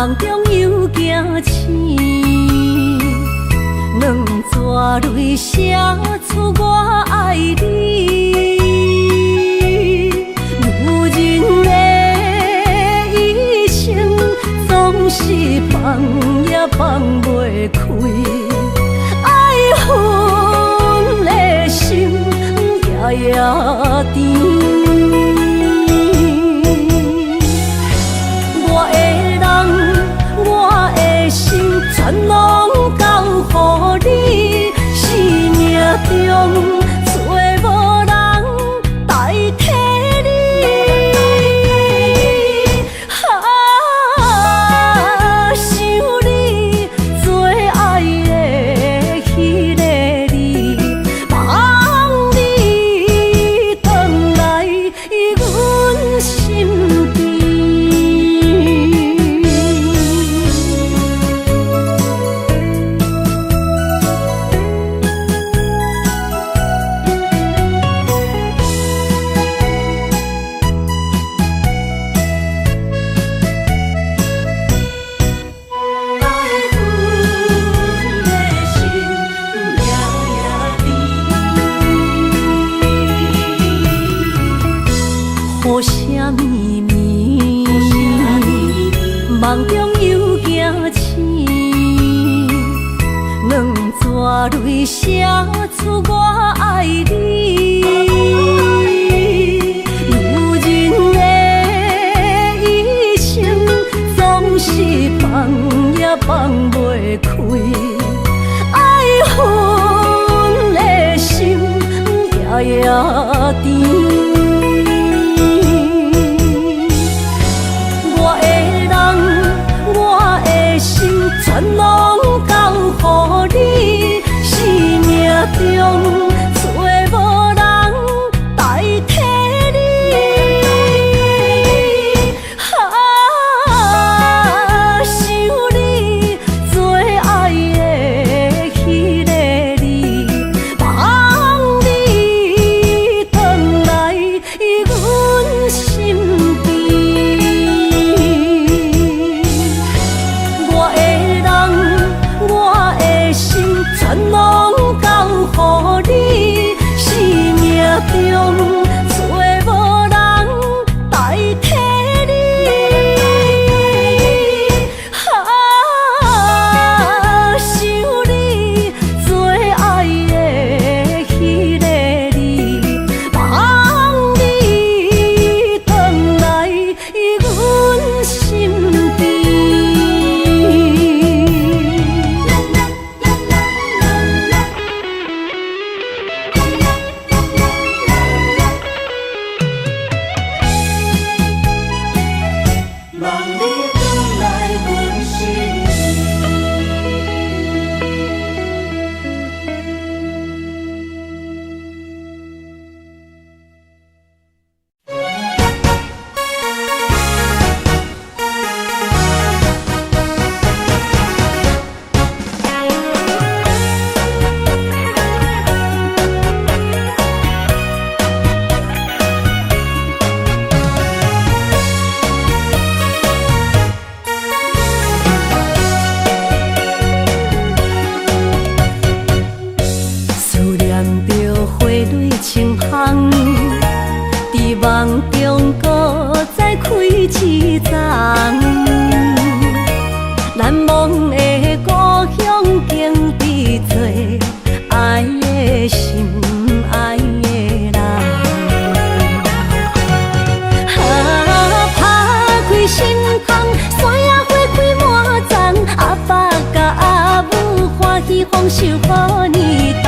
梦中又惊醒，两纸泪写出我爱你。女人的一生总是放也放袂开，爱恨的心夜夜甜。全拢交予你，生命中找无人代替你。想你做爱的迄个你，望你回来阮身边。雨声绵绵，梦中又惊醒，两纸泪写出我爱你。女人的一生总是放也放袂开，爱恨的心夜夜甜。全拢交予你，生命中找无人代替你。想你做爱的迄个你，望你回来阮身边。全拢交予你，生命中找无人代替你。想你做爱的迄个你，望你回来阮身边。梦中搁再开一丛，难忘的故乡经比做爱的心爱的人。打开心窗，山野花开满丛，阿爸甲阿母欢喜丰收好年冬，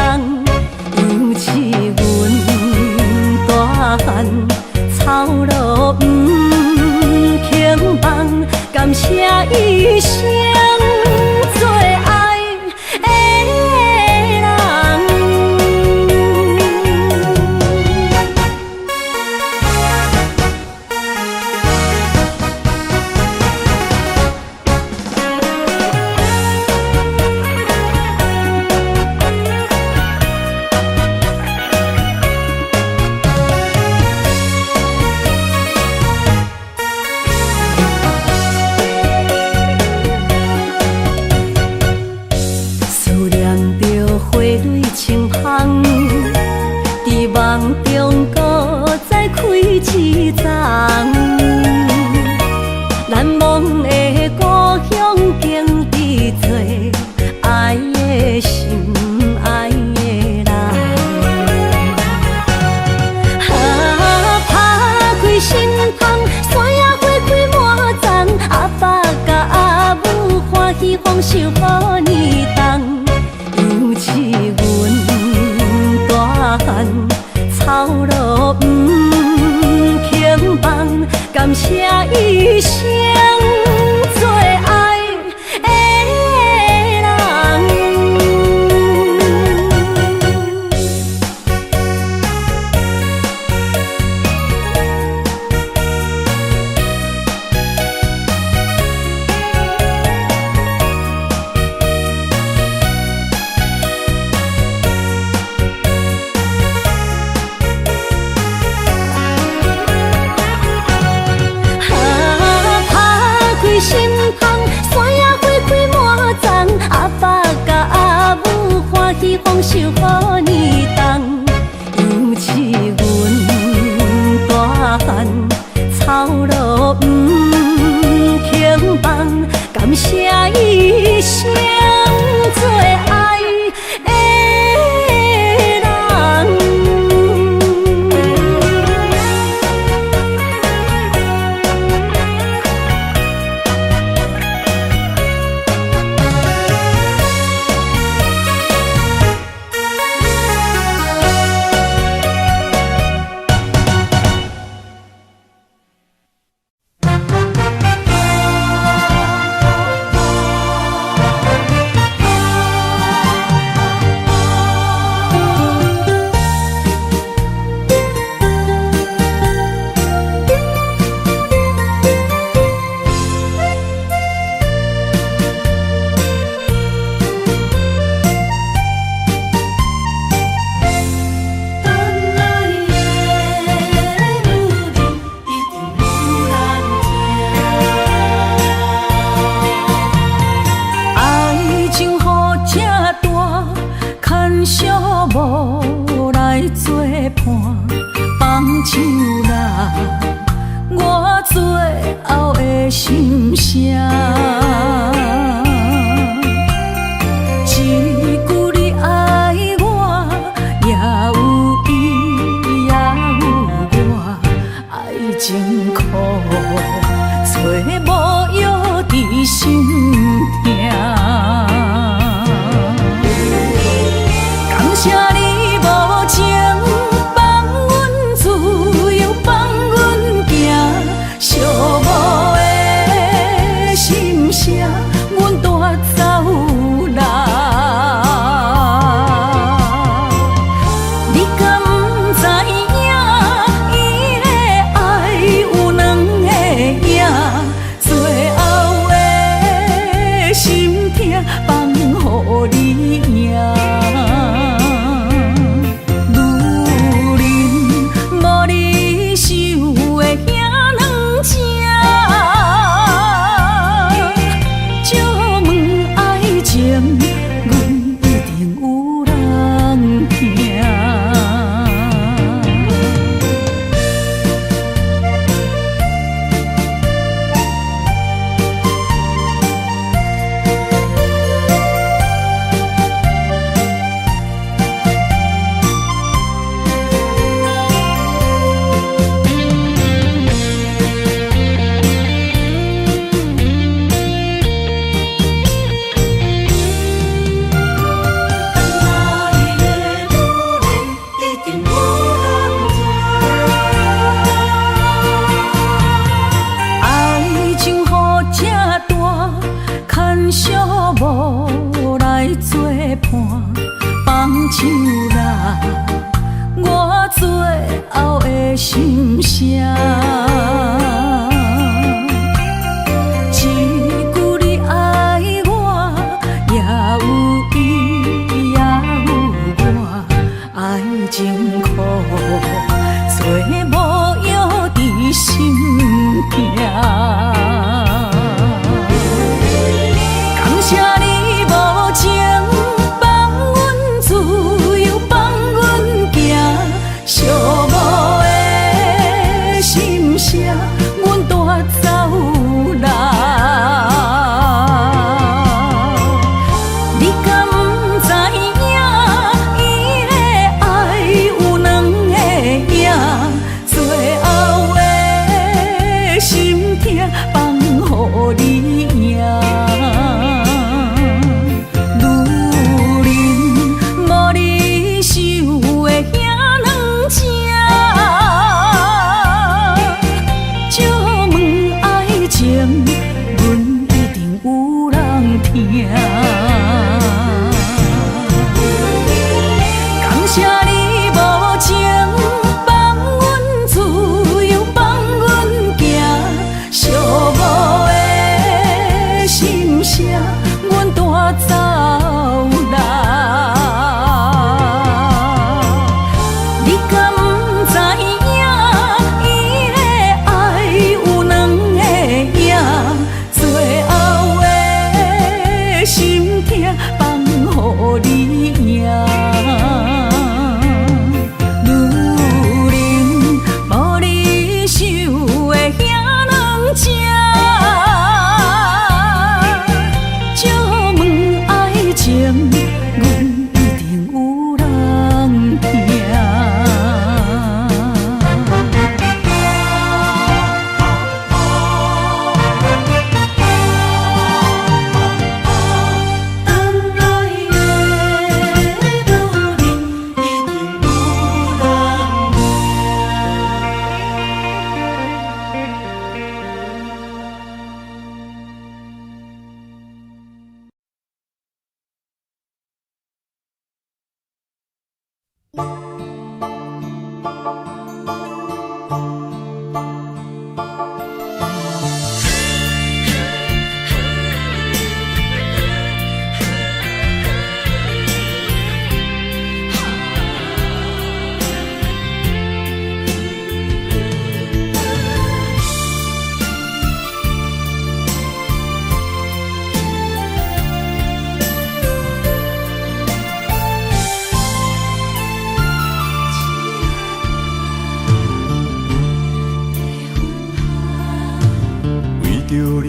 尤其阮大汉。草路不轻放，感谢一生做爱的人。梦中搁再开一丛，难忘的故乡经历做爱的心爱的人。打开心窗，山野花开满丛，阿爸甲阿母欢喜丰收好年冬，尤其阮大汉草路不轻放，感谢一生做爱的人。心窗，山野花开满丛，阿爸甲阿母欢喜丰收好年冬，尤其阮大汉草路不轻放，感谢一生做爱的人。无来作伴，放手啦，我最后的心声。一句你爱我，也有伊，也有我，爱情苦，找无药伫心痛。感谢你无情，放阮自由，放阮行，寂寞的心声，阮带走啦。你敢不知影，伊的爱有两个影，最后的心痛放予你赢。无来作伴，放手啦，我最后的心声。一句你爱我，也有伊，也有我，爱情苦，做无药伫心痛。感谢你无情，放阮自由，放阮行，寂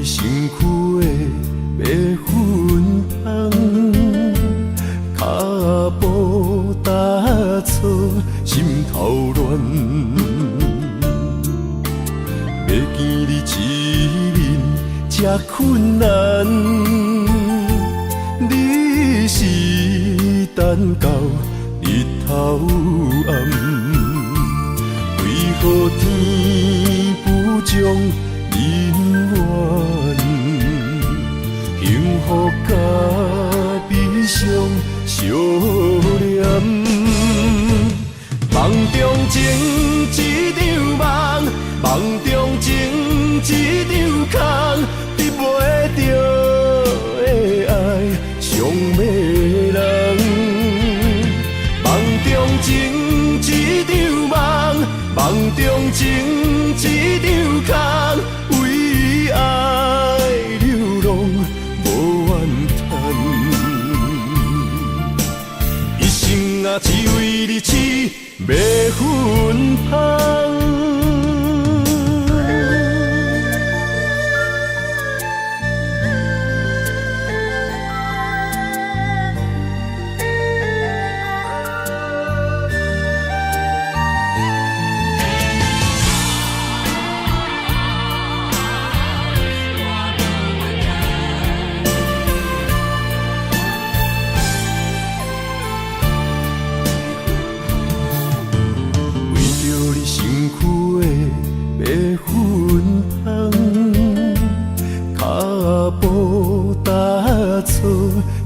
你身躯的白粉红，脚步踏错，心头乱。要见你一面这困难，你是等到日头暗，为何天不将人缘幸福甲悲伤相连？梦中情一场梦，梦中情一场空，得袂着的爱上迷人。梦中情一场梦，梦中情一场空，为爱流浪无怨叹，一生啊只为你痴迷粉香。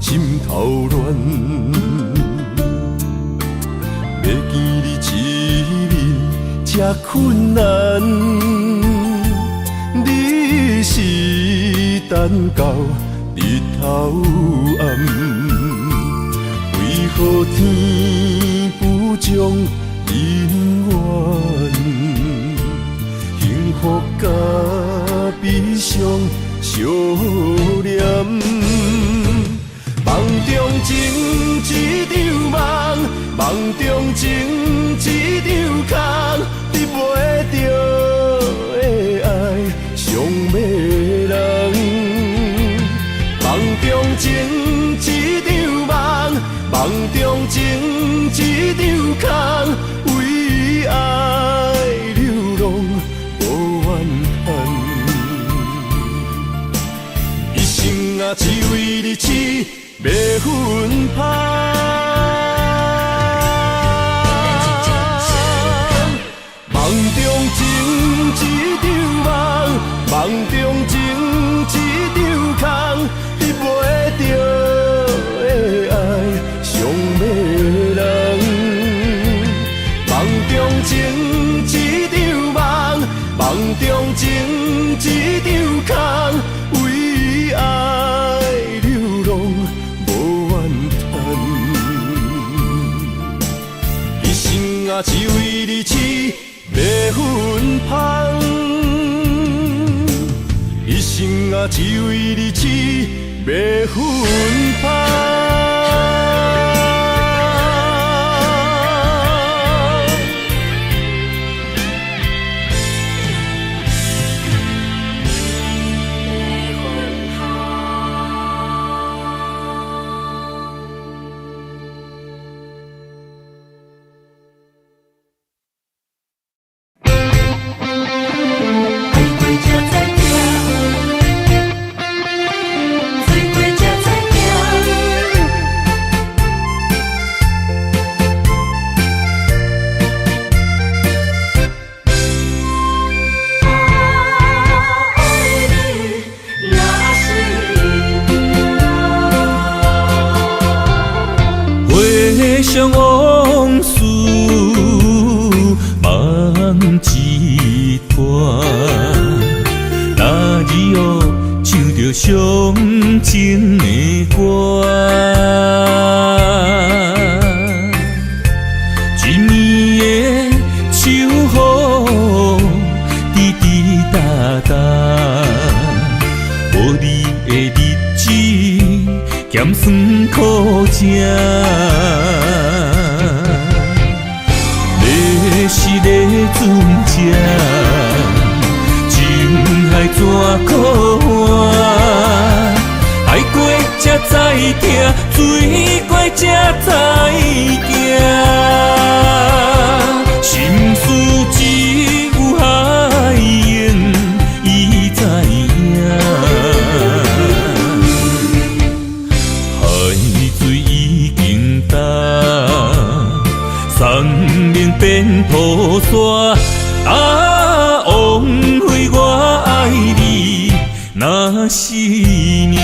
心头乱，要见你一面这困难，你是等到日头暗，为何天不将人缘幸福甲悲伤相连？梦中情一场梦，梦中情一场空，得袂着的爱上迷人。梦中情一场梦，梦中情一场空，为爱流浪无怨叹，一生啊只为你痴迷粉香。梦中情一场梦，梦中情一场空，得袂着的爱上迷人。梦中情一场梦，梦中情一场空，为爱流浪无怨叹，一生啊只为你痴迷粉香，一生啊只为你痴迷粉香。想往事梦一段，那日哦唱着伤情的歌，一年的秋雨滴滴答答，无你的日子咸酸苦涩。是个船只，情海怎可换？命变菩萨，枉费我爱你那是命。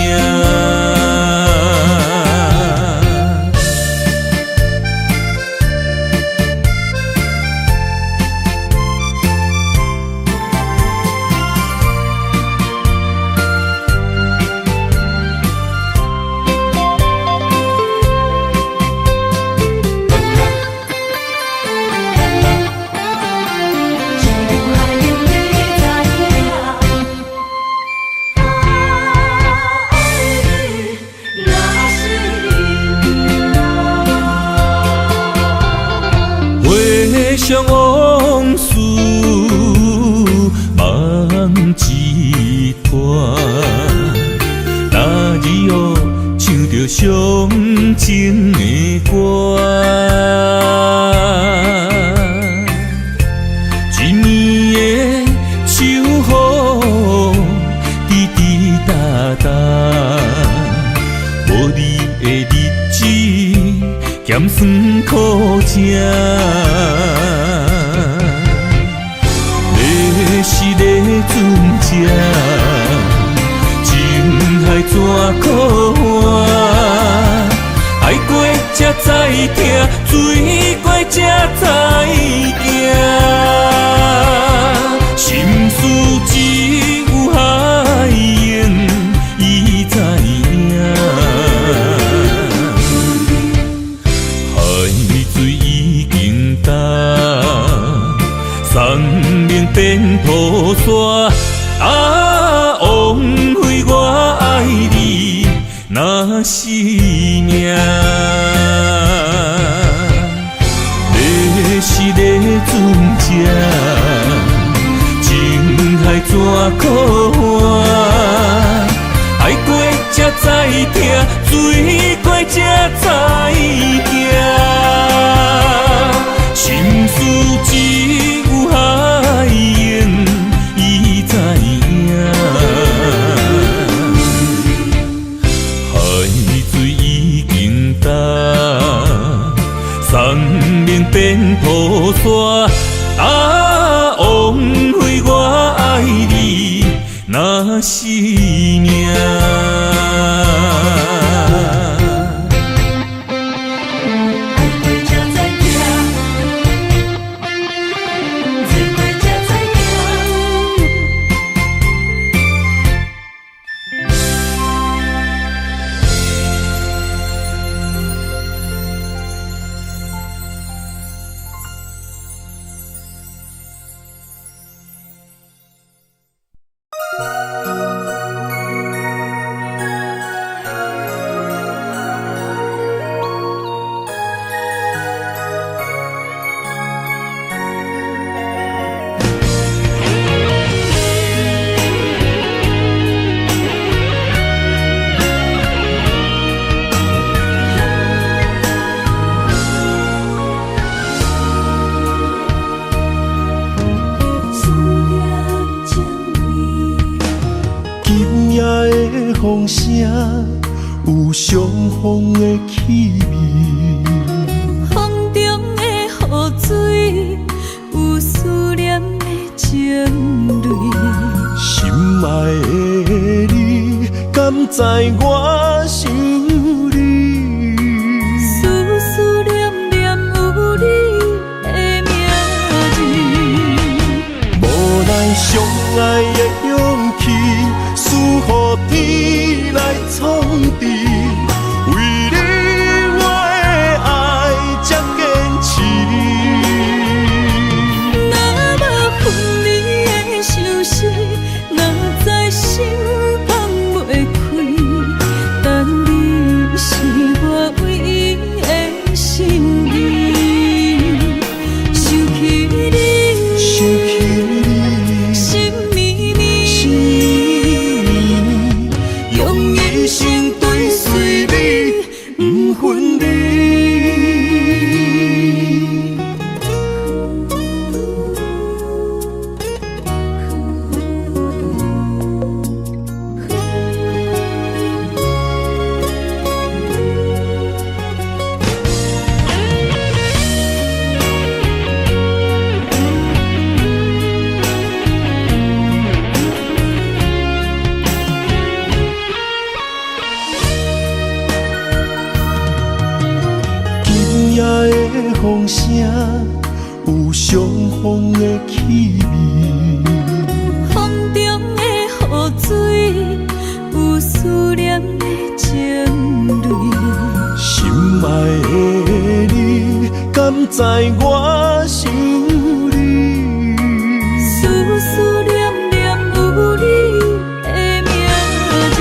想往事梦一段，那日后唱着伤情的歌，一年的秋雨滴滴答答，无你的日子咸酸苦吃。是咧船只，情海怎可换？爱过才知疼，醉过才知惊。心事只有海燕伊知影，海水已经干。送命变菩萨，枉费我爱你那是命。要是咧船只，情海怎可换？爱过才知疼，醉过才知惊。心事只有海燕伊知影，海水已经干，送命变菩萨，枉费我爱你那是命。风声有相逢的气味，风中的雨水有思念的情泪。心爱的你，敢知我想你？思念念有你的名字，无奈相爱的勇气，输予天来创治。为你我的爱才坚持。若无分离的相思，哪知心放袂开？相逢的气味，风中的雨水，有思念的情泪。心爱的你，敢知我想你？思思念念有你的名字，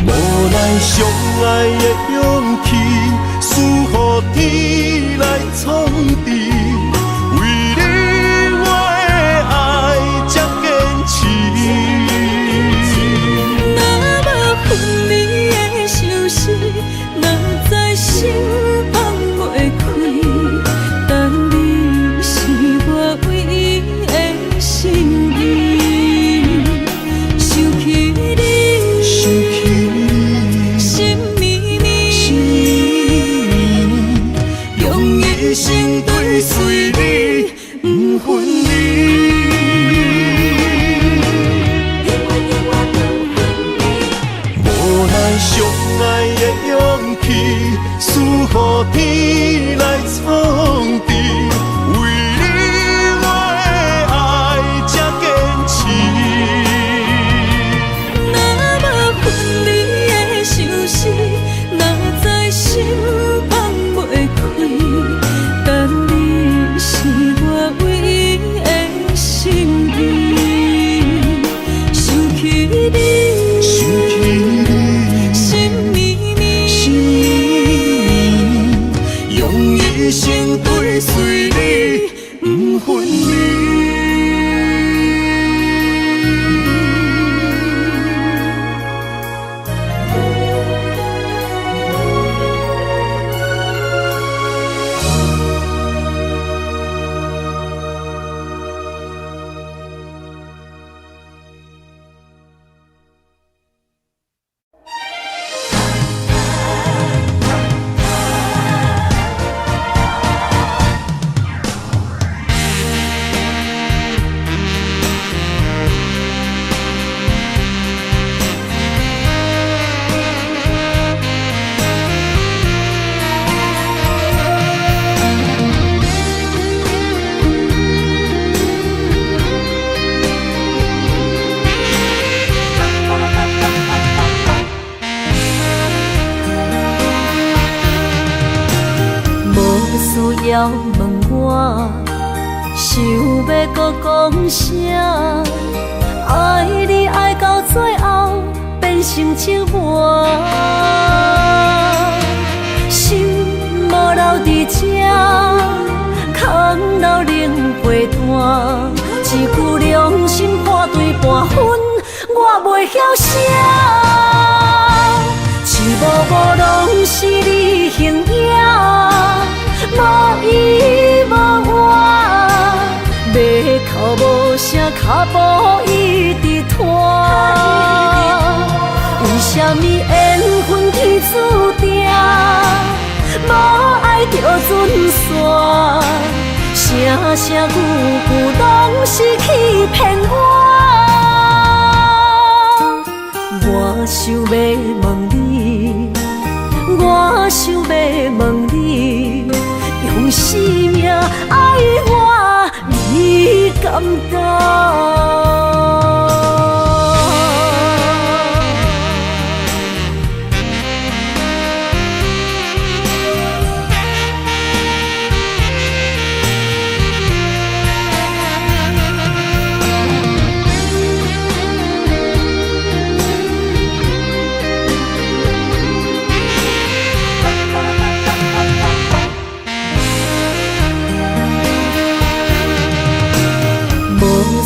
无奈相爱的勇气，输予天来创治。为你我的爱才坚持。若无分离的相思，若在心放袂开。但你是我唯一的心意，想起你，心绵绵，用一生追随你，不分离。无奈相爱的勇气，输予天来创治。为你我的爱才坚持。若无分离的相思，若在心放袂开。但你是我唯一的心意，想起你，心绵绵，用一生追随你，不分离。需要问我，想要搁讲啥？爱你爱到最后变成寂寞，心无留伫这，空留冷陪伴。一句良心半对半分，我袂晓写。一幕幕拢是你形影。无依无我，马口无声，脚步一直拖。为什么缘分天注定，无爱就准线？声声句句拢是欺骗我。我想要问你，我想要问你。用生命爱我，你敢当？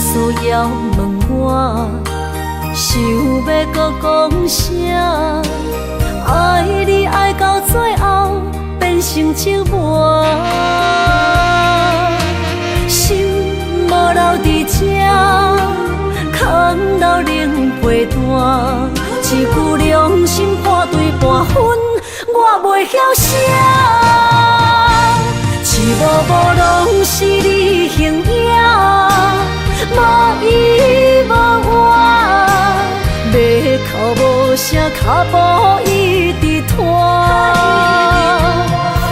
需要问我，想要搁讲啥？爱你爱到最后变成寂寞，心无留伫这，空留冷陪伴。一句良心半对半分，我袂晓写。一幕幕拢是你形影。无依无我，马口无声，脚步一直拖。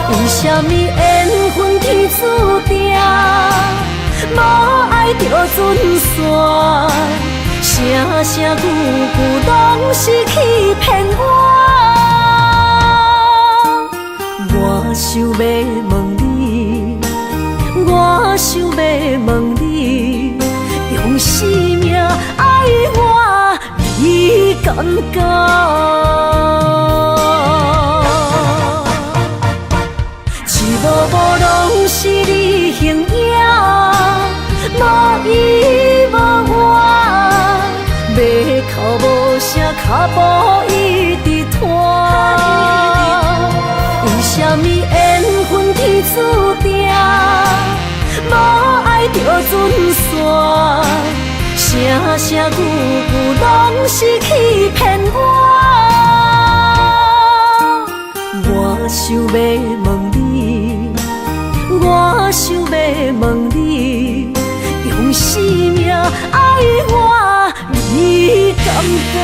为什么缘分天注定，着准线，声声句句拢是欺骗我。我想要问你，我想要问你，用生命爱我，你敢讲？一幕幕拢是你形影，无依无我，要哭无声，脚步一直拖。为什么缘分天注定，无爱着准线，声声句句拢是欺骗我。我想要问你，我想要问你，用生命爱我，你敢讲？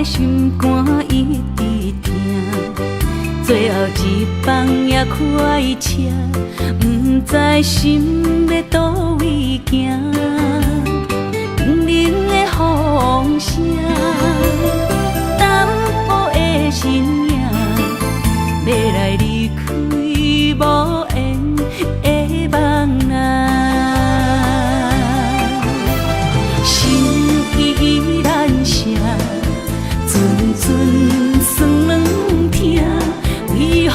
心肝一直疼，最后一放也开车，不知心要倒位行。冷冷的风声，淡薄的身影，要来离开无缘的梦啊。心依然声。阵酸软疼，为何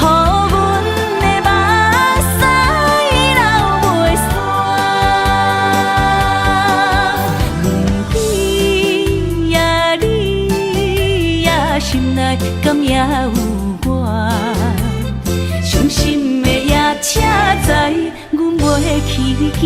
阮的目屎流袂煞？问你呀，你呀，心内敢也有我？伤心的夜车载，阮袂去行。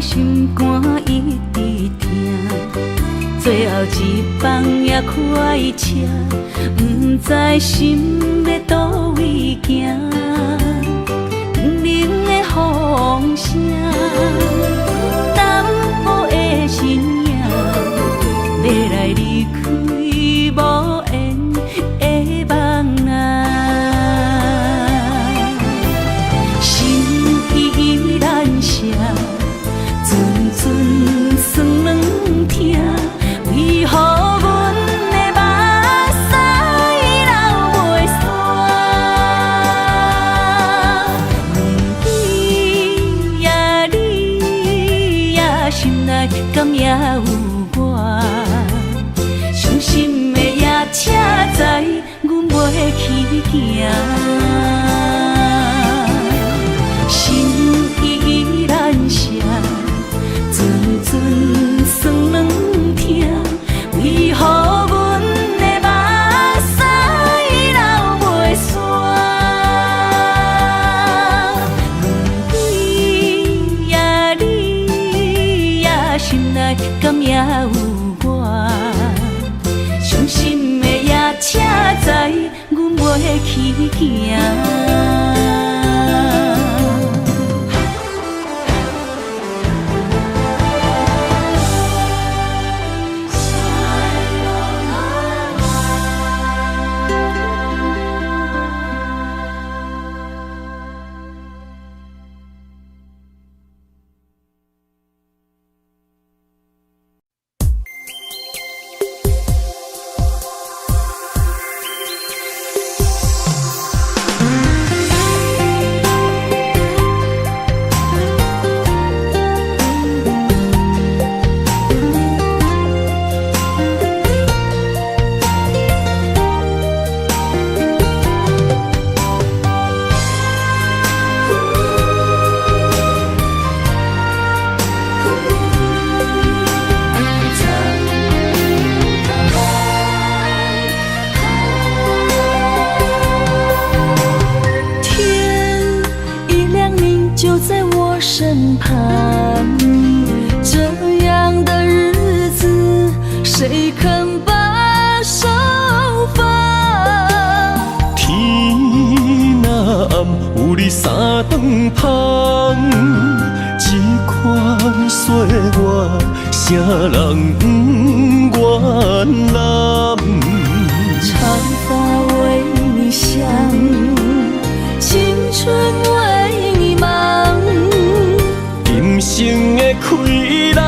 心肝一直疼，最后一放也开车，不知心要倒位行。冷冷的风声，淡薄的身影，要来离开无缘的梦啊。心依然声。阵酸软疼，为何阮的目屎流袂煞？问你呀，你呀，心内敢也有我？伤心的夜车载，阮袂去行。心依然声。阵酸软疼，为何阮的目屎流袂煞？问你呀，你呀，心内敢也有我？伤心的夜去行。身旁，这样的日子谁肯把手放？天若暗，有你三顿香，这款岁月，谁人不愿揽？长发为你香，青春为你忙。今生的快乐，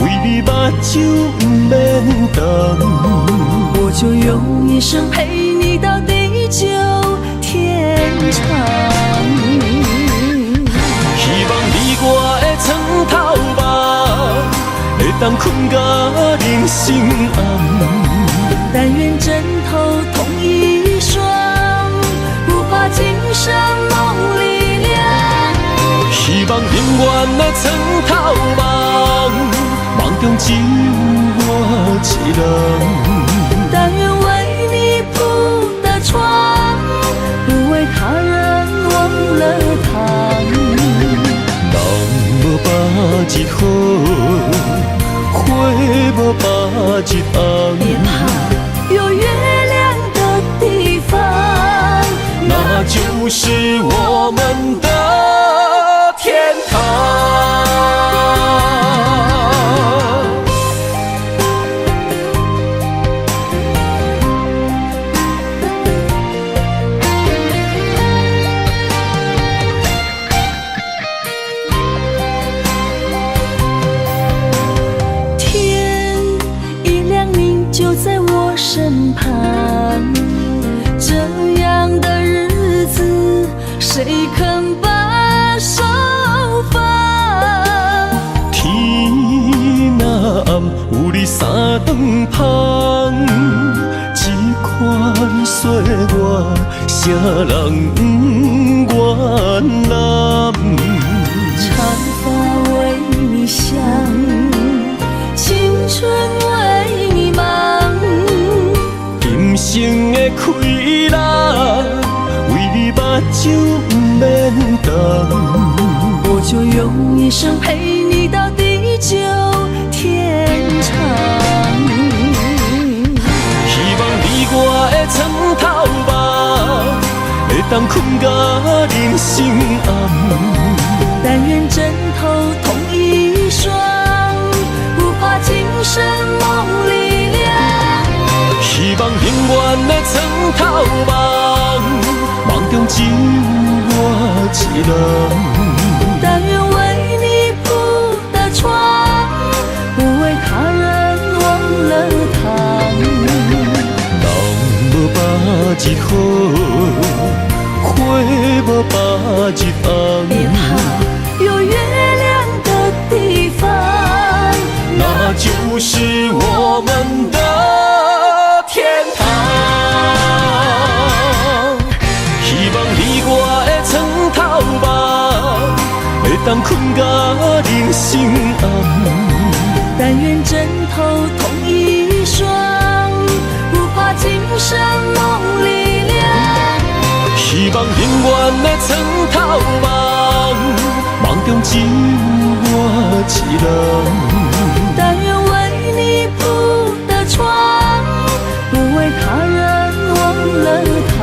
为你目睭不免干。我就用一生陪你到地久天长。希望你我的床头梦，会当困到人生暗。但愿枕头同一双，不怕今生梦里凉。希望永远的床头梦，梦中只有我一人。但愿为你铺的床，不为他人忘了糖。人无百日好，花无百日红。别怕有月亮的地方，那就是我们的天堂。天一亮你就在我身旁，这样的日子谁肯把手放？天若暗，有你三顿香，这款岁月，谁人不愿揽？长发为你香，青春为你忙。今生的快乐，为你目睭不免干。我就用一生陪你到地久天长。希望你我的床头梦，会当困到人生暗。但愿枕头同一双，不怕今生梦里凉。希望永远的床头梦，梦中只有我一人。但愿为你铺的床，不为他人忘了糖。人无百日好，花无百日红。别怕有月亮的地方，那就是我们的天堂。希望你我的床头梦，会当困到人生暗。但愿枕头同一双，不怕今生梦里凉。希望永远的床头梦，梦中只有我一人。但愿为你铺的床，不为他人忘了糖。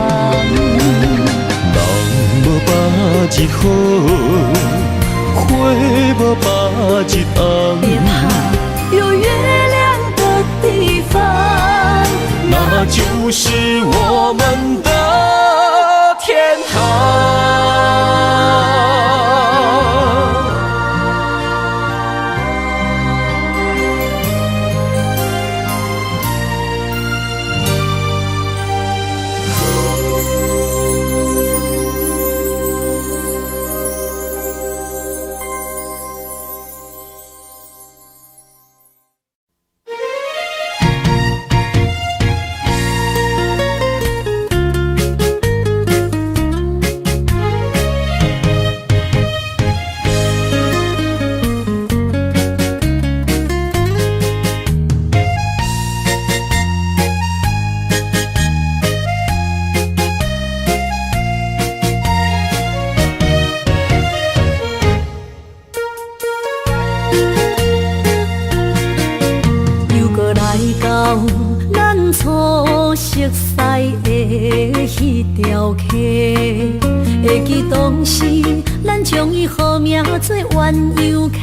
那就是我们的天堂。迄条溪，会记当时咱将伊号名做鸳鸯溪。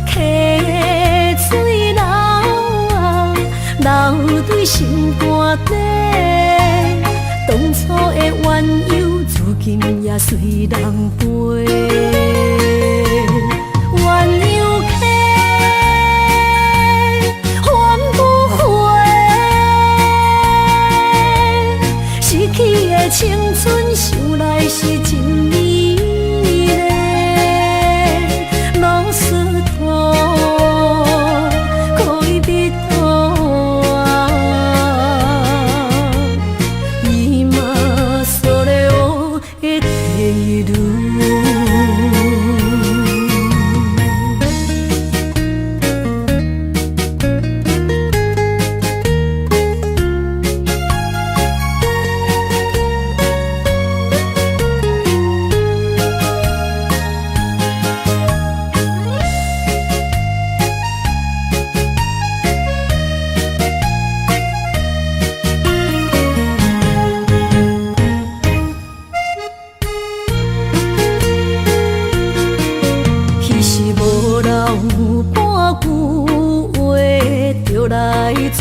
溪水流啊，流对心肝底。当初的鸳鸯，如今也随人飞。鸳鸯溪。青春想来是真美丽，老师徒可以比途啊，伊嘛所了的地路。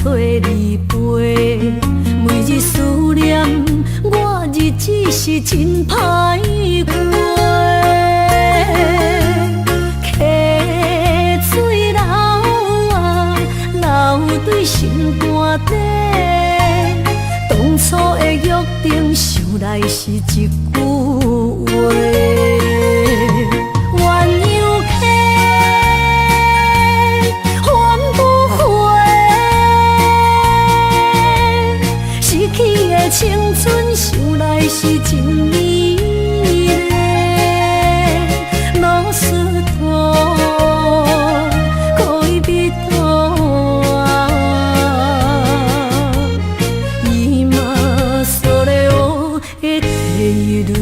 找你陪，每日思念，我日子是真歹过。溪水流啊，流对心肝底。当初的约定，想来是一句话。青春想来是真美丽，老师徒可以比途啊，伊嘛所了的地路。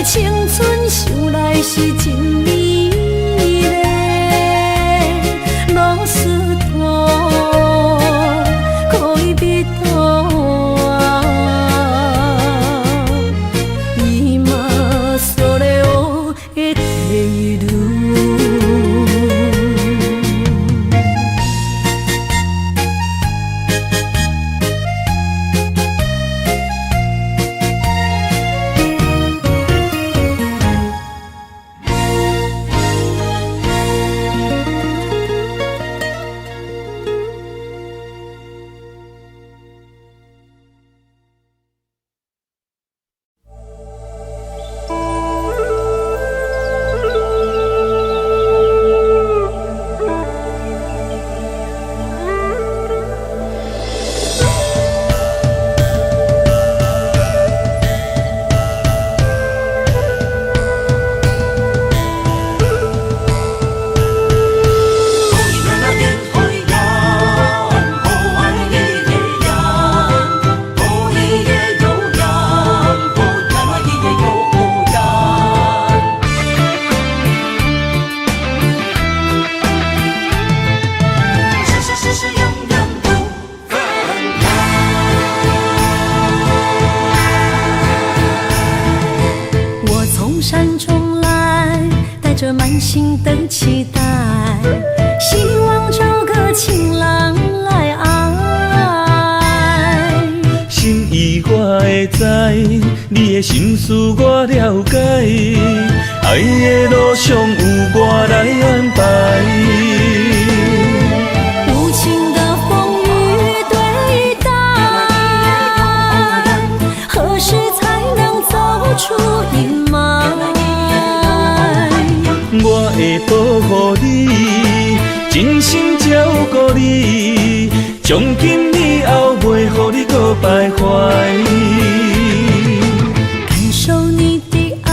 青春想来是真美丽，老师徒可以比途啊，伊嘛所了的地路。心的期待，希望找个情郎来爱。心意我会知，你的心思我了解，爱的路上有我来安排。无情的风雨对待，何时才能走出阴霾？我会保护你，真心照顾你，从今以后袂予你搁徘徊。感受你的爱，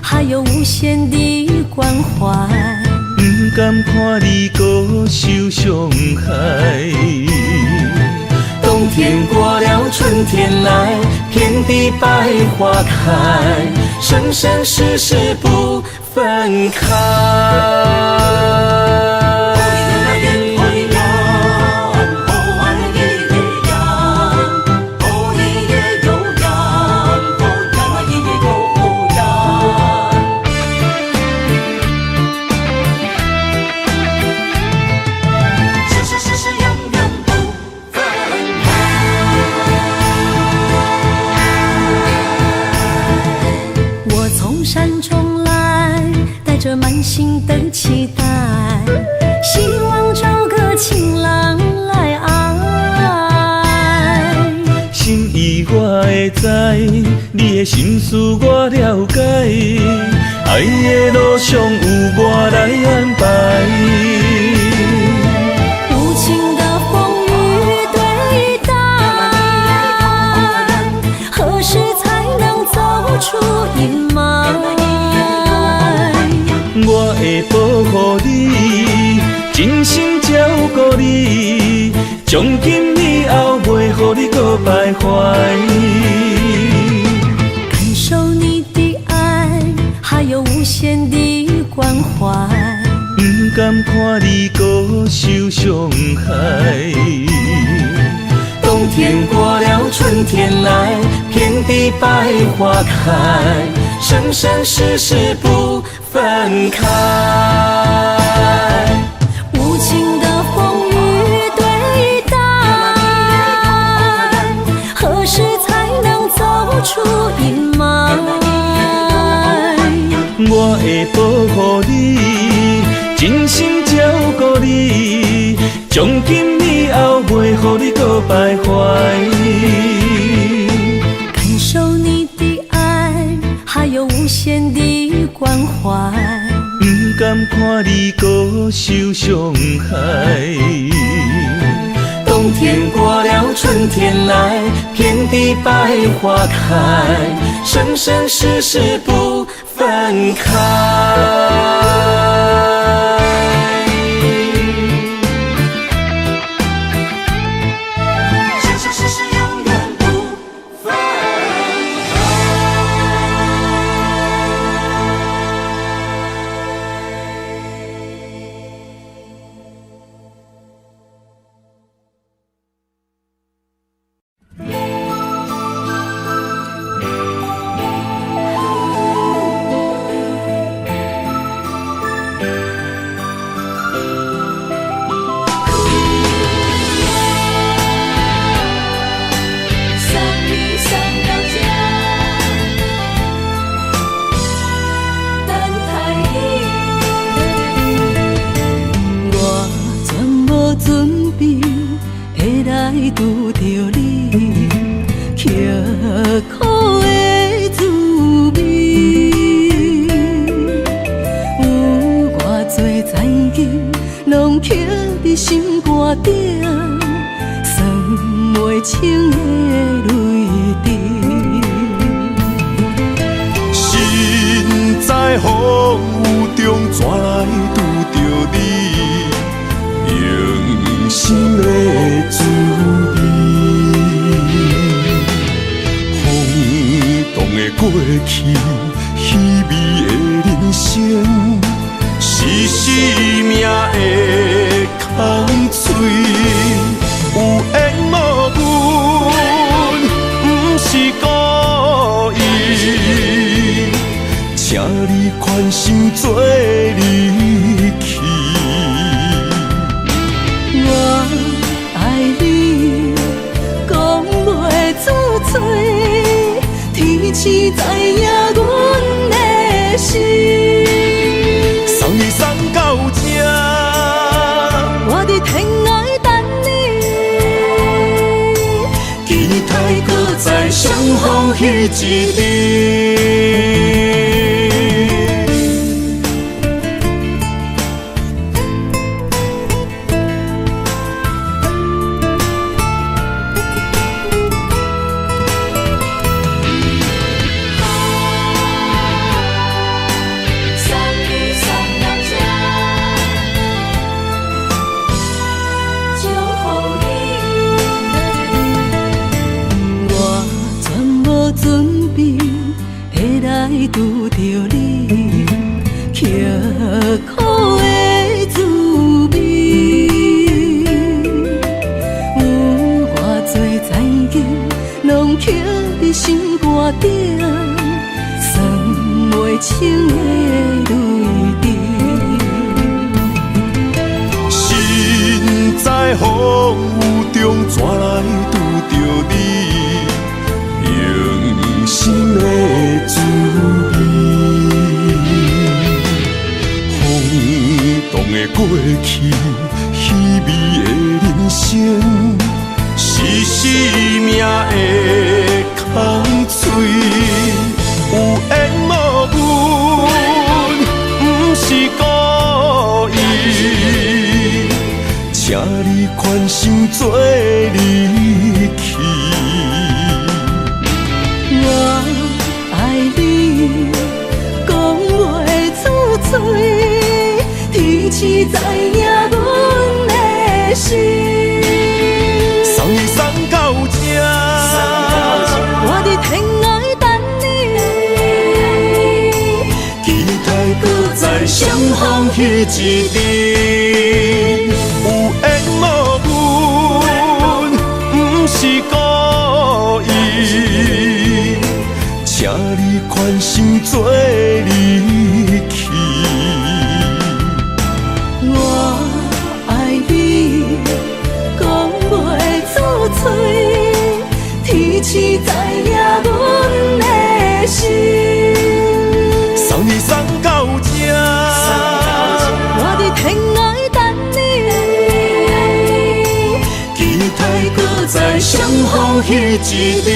还有无限的关怀。不甘看你搁受伤害。冬天过了，春天来，遍地百花开，生生世世不分开。着满心的期待，希望找个情郎来爱。心意我会知，你的心思我了解，爱的路上有我来安排。无情的风雨对待，何时才能走出阴霾？我会保护你，真心照顾你，从今以后袂予你搁徘徊。感受你的爱，还有无限的关怀。不甘看你搁受伤害。冬天过了，春天来，遍地百花开，生生世世不分开。无情的风雨对待，何时才能走出阴霾？我会保护你，真心照顾你，从今以后袂予你搁徘徊。感受你的爱，还有无限的关怀。不甘看你搁受伤害。冬天过了，春天来，遍地百花开，生生世世不分开。拄着你，刻苦的滋味，有偌多知己，拢刻伫心肝顶，算袂清的泪滴。身在风雨中，怎来拄着你？用心的滋味，轰动的过去，稀微的人生，是生命的空嘴，有缘无分，不是故意，请你宽心做你。天赐知影阮的心。送你送到这，我伫天涯等你，期待搁再相逢彼一日。拄着你刻苦的滋味，有偌多情景，拢刻伫心肝顶，算袂清的泪滴。心在风雨中，怎来拄着你？用心的滋味，轰动的过去，稀微的人生，是生命的空嘴，有缘无分，不是故意，请你宽心做离去。我爱你，讲袂出嘴，天赐知影阮的心。送你送到这，我伫天涯等你，期待搁再相逢彼一日。有缘无分，不是故意，请你宽心做离去。我爱你，讲袂出嘴，天赐知影阮的心。送你送到这，我伫天涯等你，期待搁再相逢彼一日。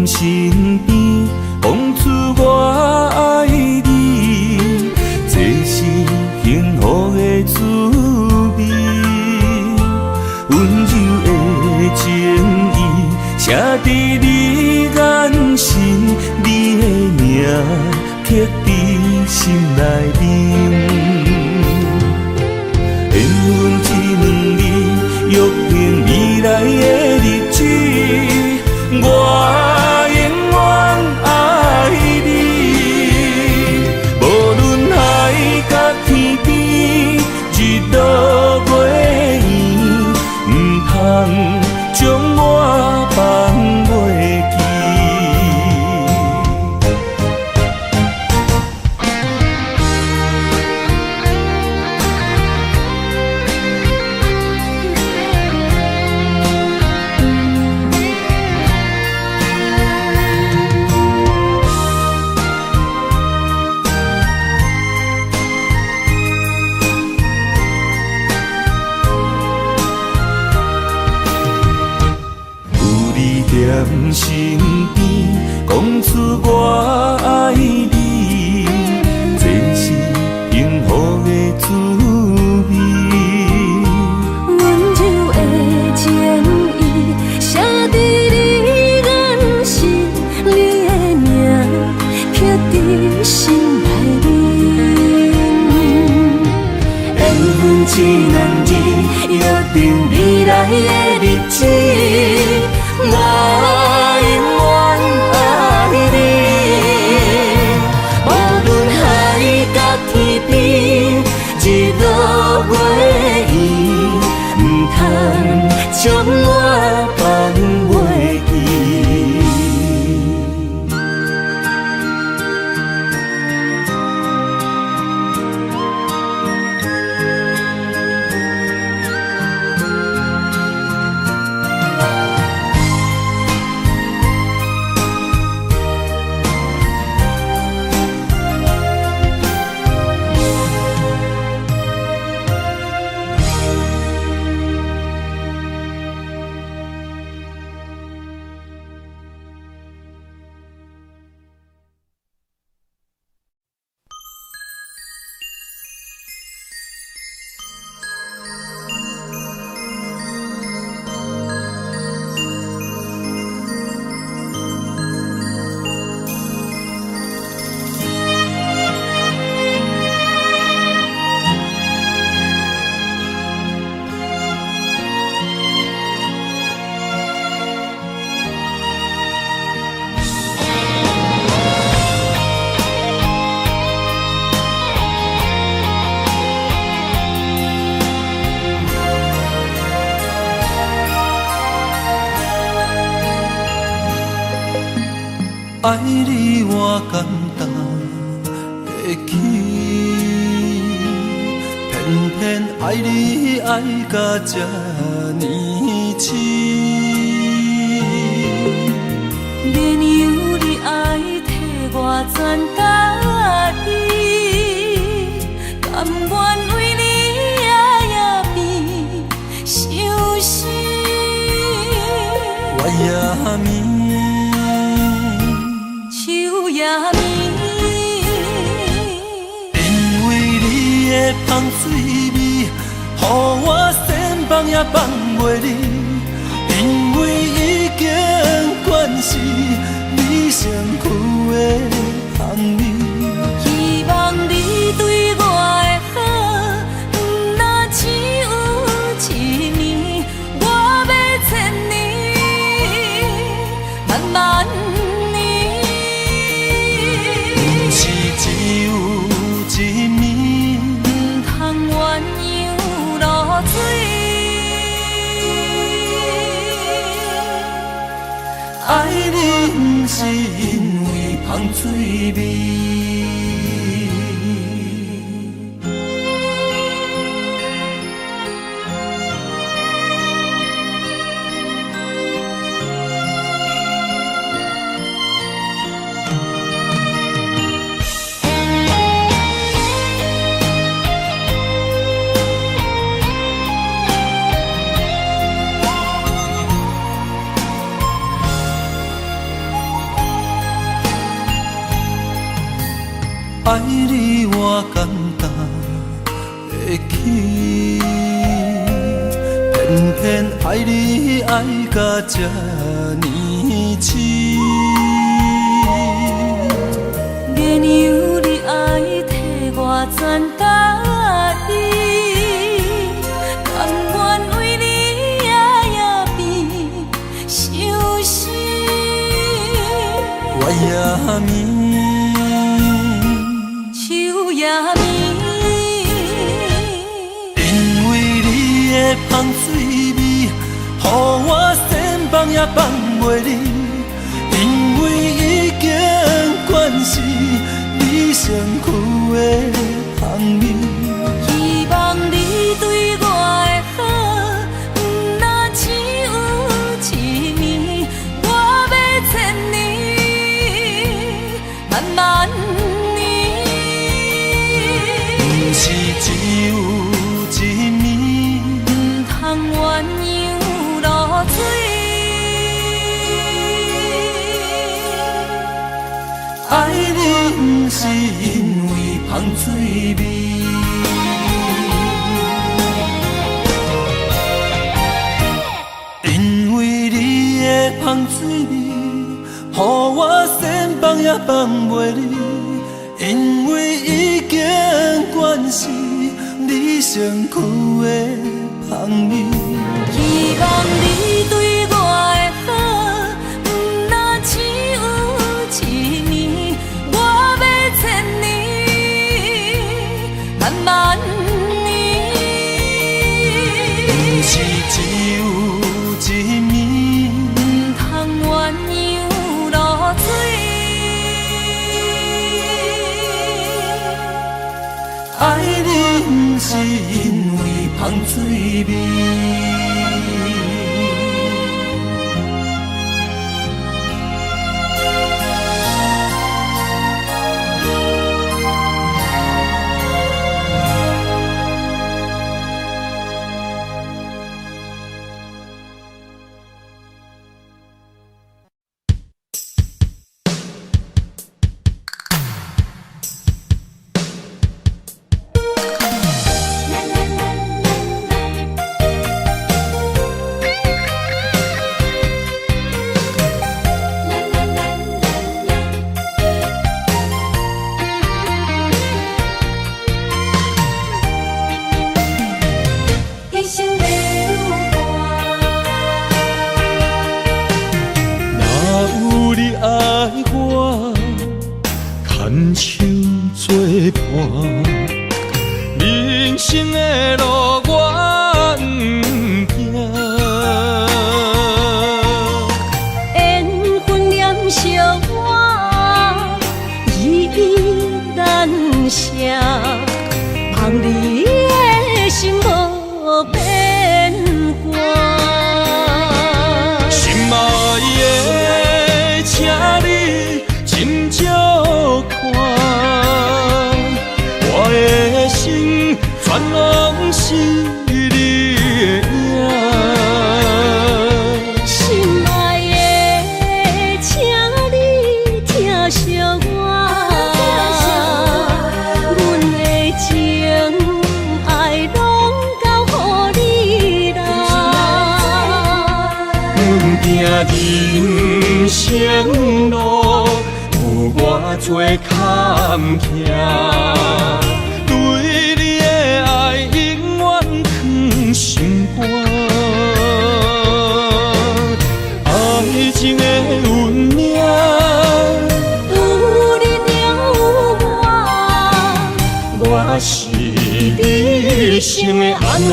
身边，讲出我爱你，这是幸福的滋味。温柔的情意，写伫你眼神，你的名刻伫心内面。一两日，约定未来的日子，我永远爱你。无论海角天边，日落月圆，唔通将我放袂记。爱你我简单会起，偏偏爱你爱到这呢痴。免由你爱替我全家己，甘愿为你夜眠伤心。我也眠。因为你的香水味，予我先放也放袂离。因为已经惯是你身躯的香味，希望你对我的好，不那只有一年，我要千年，慢慢。爱你不是因为香水味。爱你我简单会起，偏偏爱你爱到这呢痴。免由你爱替我全家己，甘愿为你夜眠伤心。我也眠。因为你的香水味，予我先放也放袂离。因为已经惯是你身躯的香味，希望你对我的好，不那只有一年，我要千年，慢慢。是只有一暝，不通鸳鸯落水。爱你不是因为香水味，因为你的香水味，予我先放也放袂离。因为已经惯是你身身躯的香味。希望你对我的好，不若只有一年，我要千年，万万年。不是只有一面，不通鸳鸯落水。爱你不是因为香水味。牵手作伴，人生的路我不行。缘分念相我，依依难舍，望你的心无变卦。心爱的，请你斟酌看，我的心全拢是你的影。心爱的，请你疼惜我，阮的情爱拢交予你啦。阮行人生路，有偌多坎坷，对你的爱永远藏心肝。爱情的运命，有你了有我，我是你生的安那。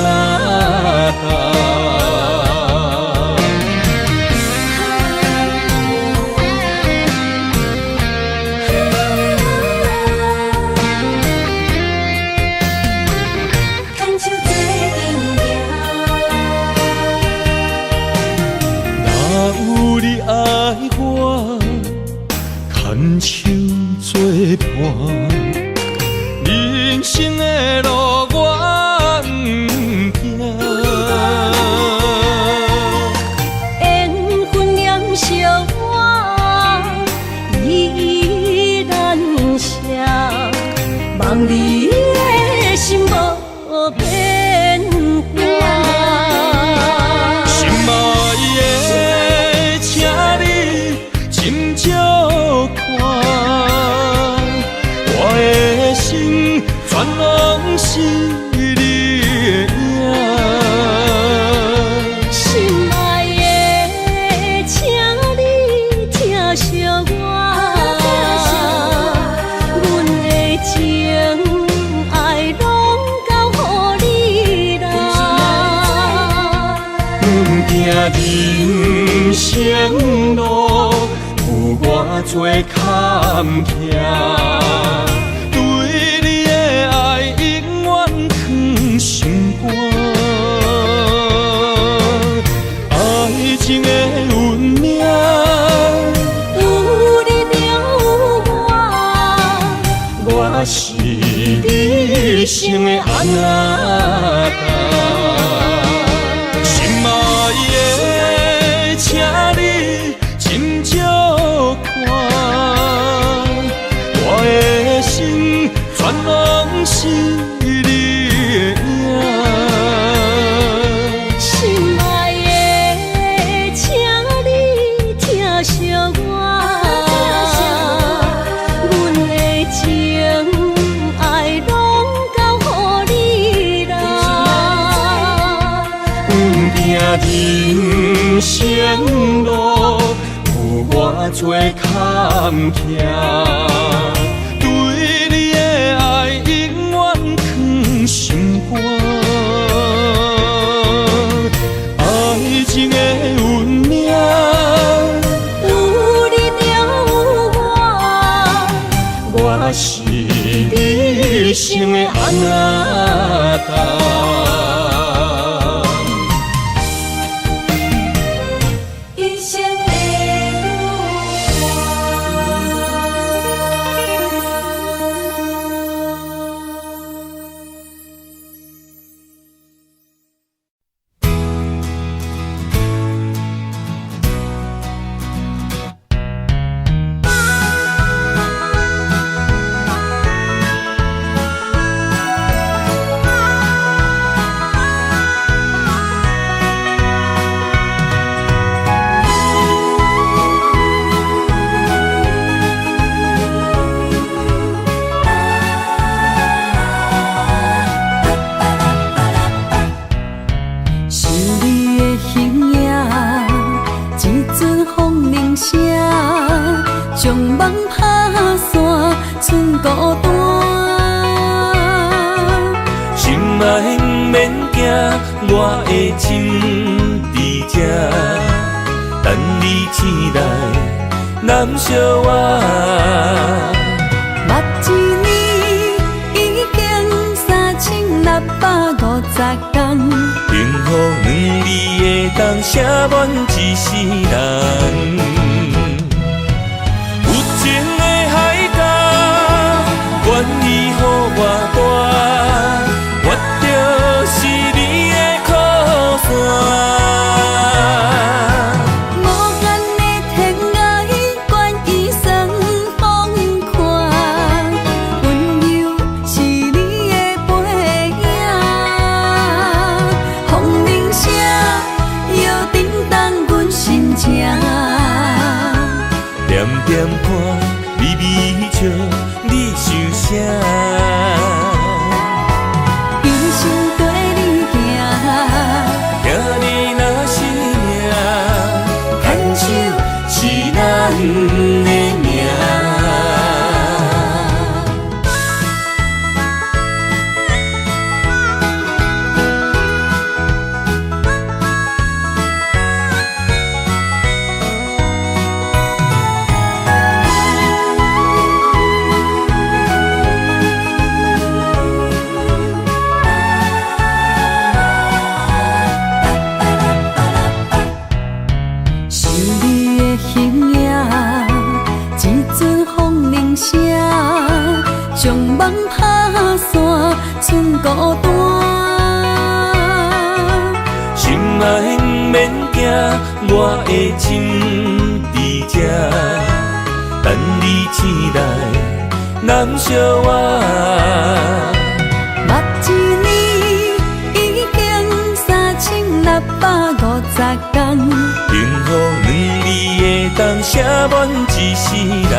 牵手作伴，人生的路我不行。缘分念相我，依依难舍，望你的心无变卦。心爱的，请你斟酌看，我的心全拢是你的影。心爱的，请你疼惜我，阮的情爱拢交予你啦。阮行人生路，有偌多坎坷，对你的爱永远藏心肝。爱情的运命，有你了我，我是你生的安那。心爱的，请你斟酌看，我的心全拢是你的影。心爱的，请你疼惜我，阮的情爱拢交予你啦。生路，有我做坎坷，对你的爱永远藏心肝。爱情的运命，有你就有我，我是你生的安那达。一生的将梦打散，剩孤单。心爱免惊，我的心伫这，等你醒来，难相我。目一年已经3650天，幸福两字的当写满一世人。愿意予我大，我就是你的靠山。无限的天涯，愿意算风看，温柔是你的背影。风铃声摇震动阮心情，点点看，微微笑。你想啥？一生跟你行，行你若是命，牵手是咱的命。将梦打散，剩孤单。心爱免惊，我的心伫这，等你醒来，难相我。目一年已经3650天，幸福两字的当写满一世人。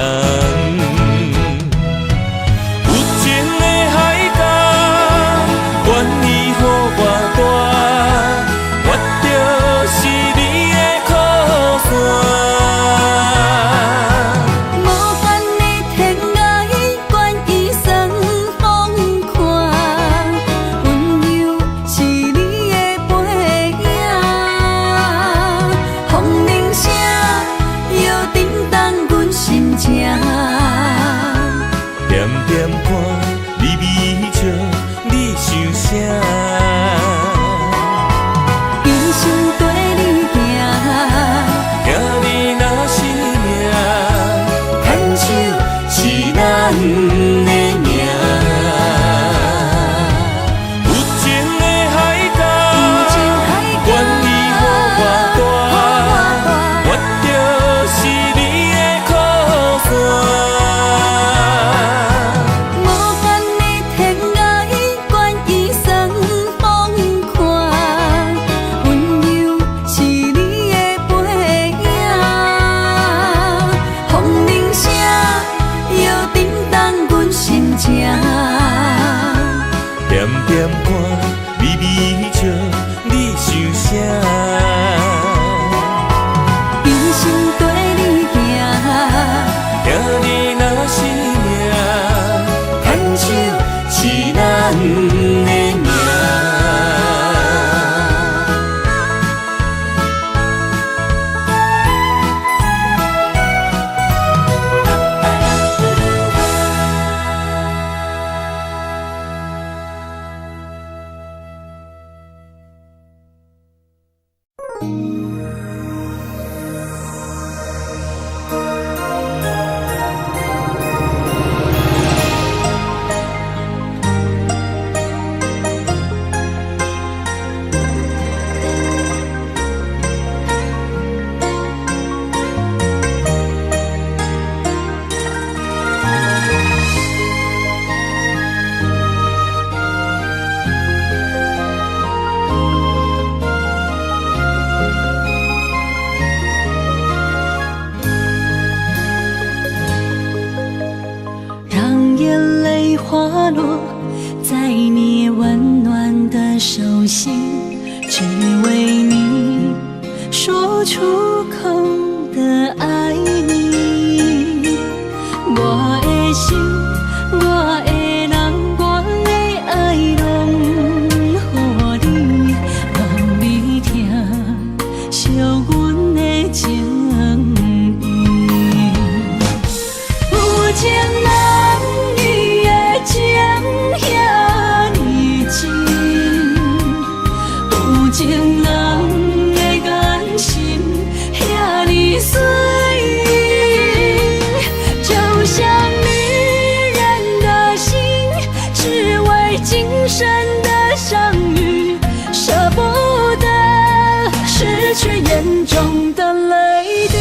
愿意予我大，我就是你的靠山。无限的天涯，愿意算风看，温柔是你的背影。风铃声摇震动阮心情，点点看，微微笑。你想啥？一生跟你行，行你若是命，牵手是咱的命。有情的海角，愿意予我大，我就是你的靠山。点点看，微微笑，你想啥？名。让眼泪滑落在你温暖的手心，只为你说出口的爱你。我的心，我的人，我的爱拢予你，望你听惜阮的情意。有情人伊的情遐尼真，有情人的眼神遐尼水，就像女人的心，只为今生的相遇，舍不得失去眼中的泪滴。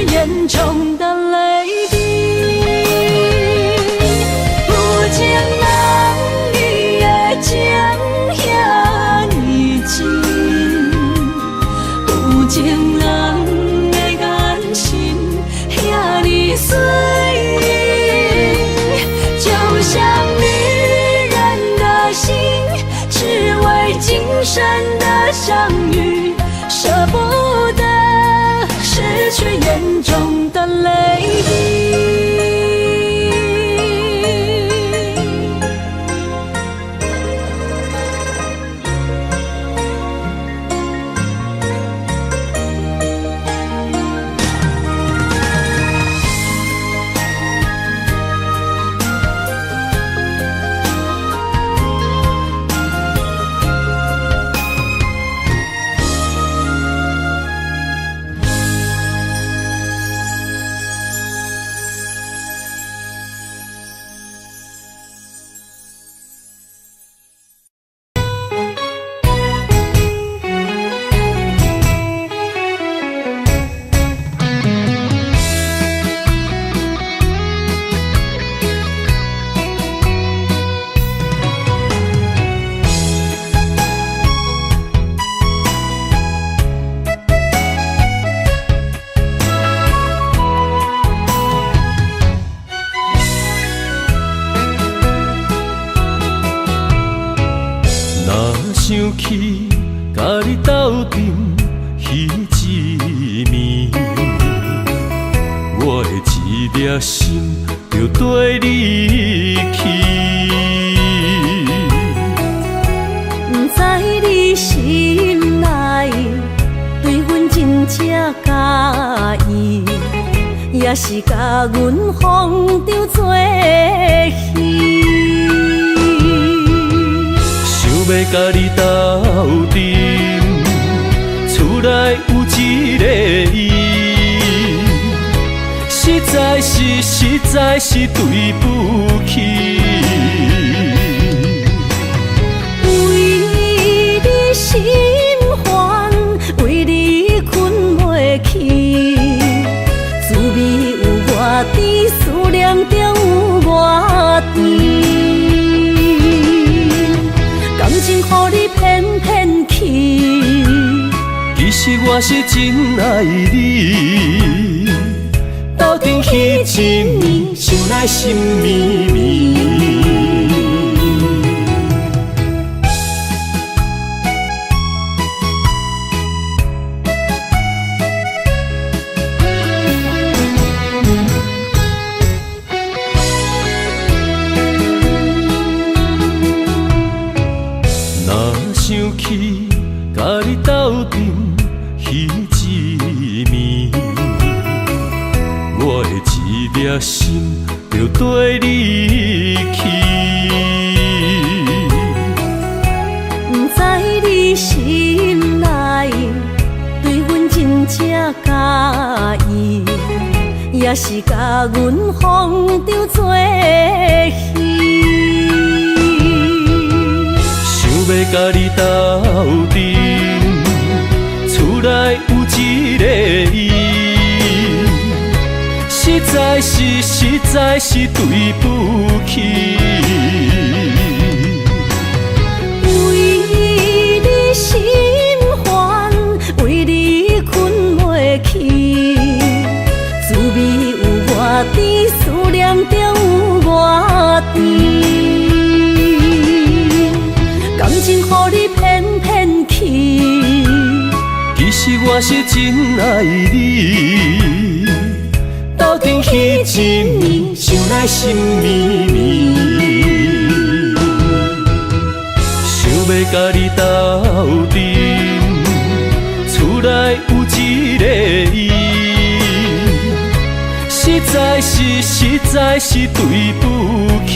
眼中的泪滴，有情人伊的情遐尼真，有情人的眼神遐尼水，就像女人的心，只为今生的相遇，舍不得失去眼中的泪滴。想起甲你斗阵彼一暝，我的一粒心就跟你去。不知你心内对阮真正介意，也是甲阮放着做戏。想要甲你斗阵，厝内有一个伊，实在是对不起。为你心烦，为你困袂去，滋味有偌甜，思念就有偌甜。感情予你骗骗去，其实我是真爱你，斗阵彼一暝，想来心绵绵。想起甲你斗阵彼一暝，我的一粒心就跟你去。不知你心内对阮真正介意，也是甲阮放着做戏。要甲你斗阵，厝内有一个伊，实在是对不起。为你心烦，为你困袂去，滋味有偌甜，思念就有偌甜。感情予你骗骗去，其实我是真爱你，斗阵彼一暝，想来心绵绵。想要甲你斗阵，厝内有一个伊，实在是对不起。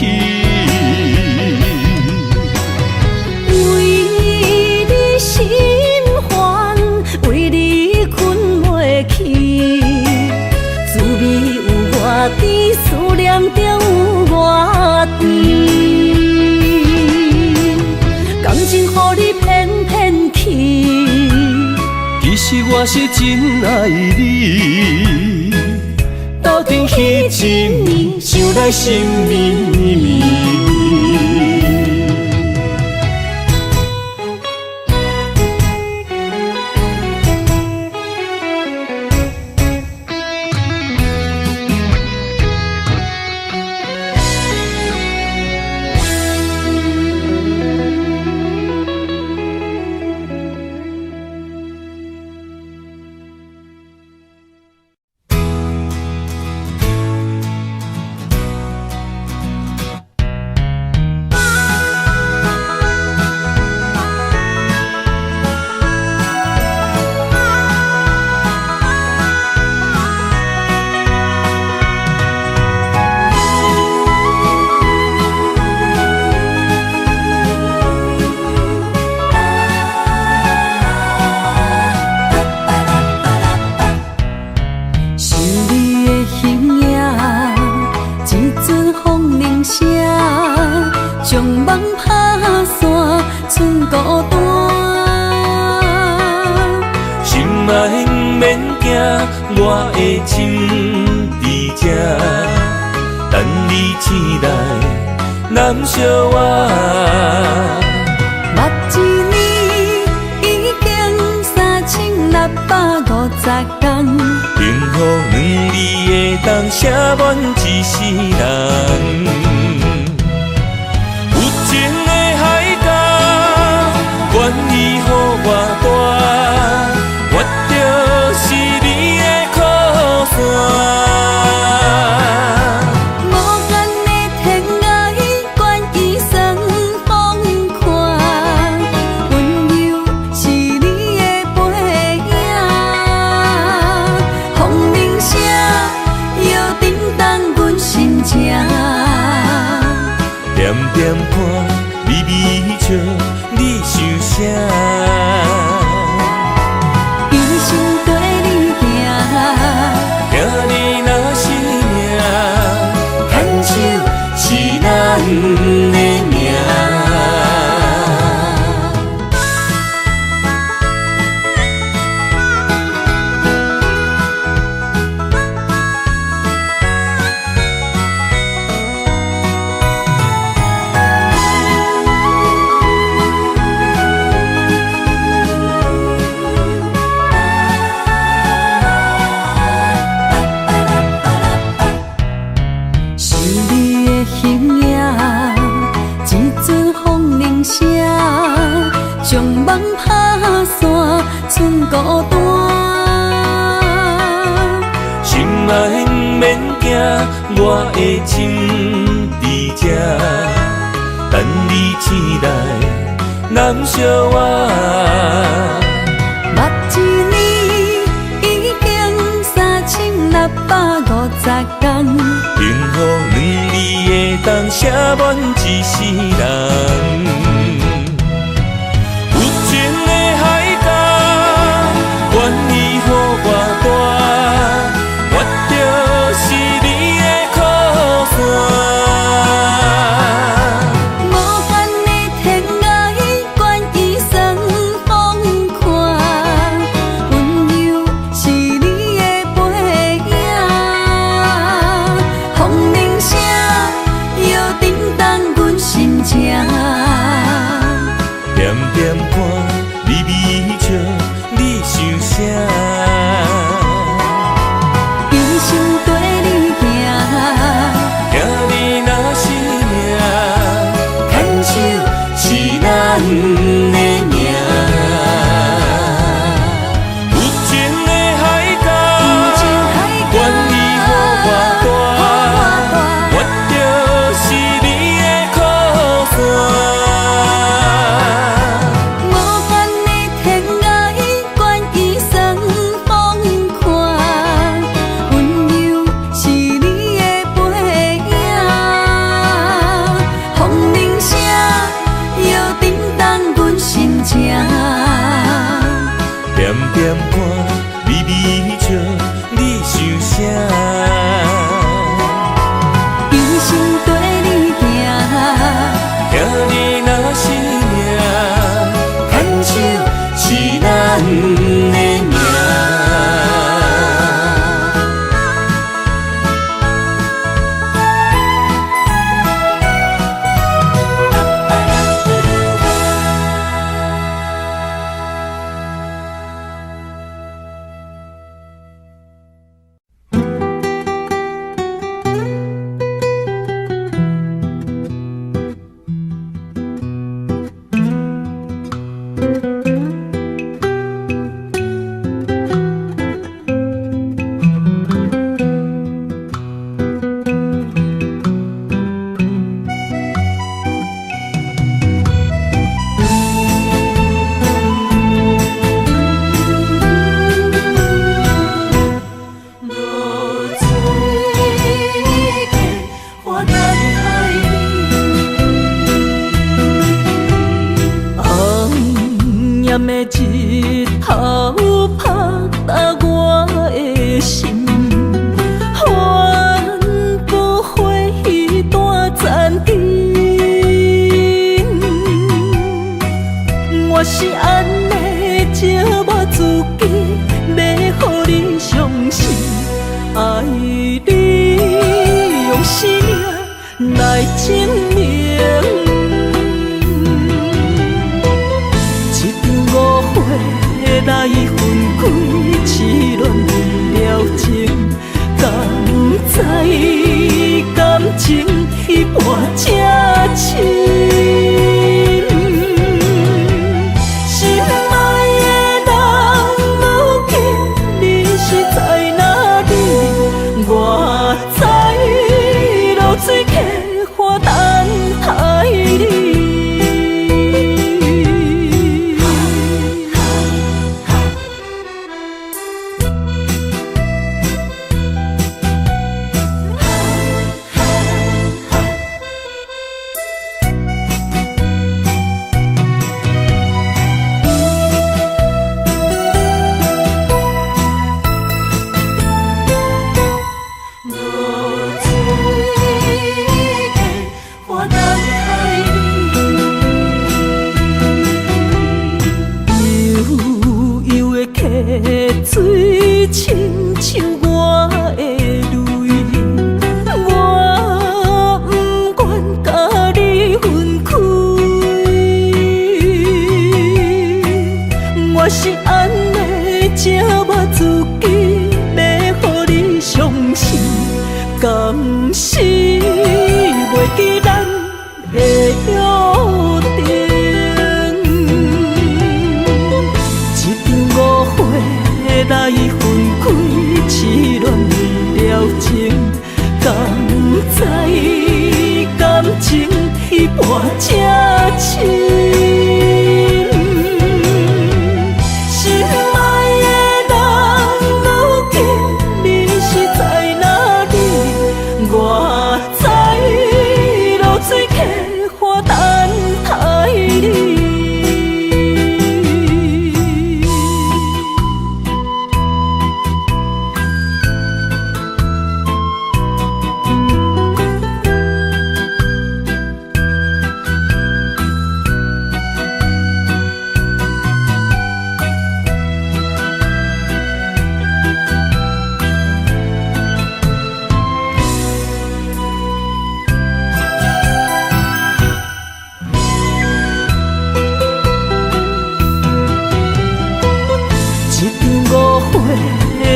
心烦，为你困袂去，滋味有偌甜，思念就有偌甜。感情予你骗骗去，其实我是真爱你，斗阵彼一暝，想来心绵绵。我的心在这，等你醒来难相偎。目一年已经3650天，幸福两字会当写满一世人。有情的海角，愿意予予我大，我就是你的靠山。点点看，微微笑，你想啥？一生跟你行，行你若是命，牵手是咱的命。将梦拍散，剩孤单。心爱免惊，我的心伫这，等你醒来，难相我。目一年已经3650天，幸福两字的当写满一世人。愿意予我大，我就是你的靠山。无限的天涯，愿意双风看，温柔是你的背影。风铃声摇震动阮心情，点点看，微微笑。你想啥？一生跟你行，行你若是命，牵手是咱的命。有情的海角，愿意予我大，我就是你的靠山。点点看，微微笑，你想啥？一生跟你行，行你若是命，牵手是咱的命。日头拍打我的心，换不回彼段残阵。我是安尼折磨自己，要互你相信，爱你用生命来证明。来分开，痴恋为了情，敢知感情一半才深。心水，亲像我的泪，我不愿甲你分开。我是安尼这么自己，要互你伤心，甘是袂记咱的约定。一场误会来分开，痴恋为了情，甘知感情一半这深。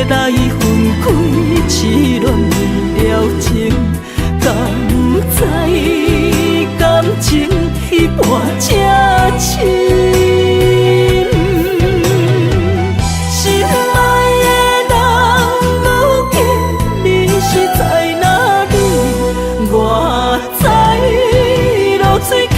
来分开，痴恋为了情，甘知感情一半这深。心爱的人，如今你是在哪里？我知露水客。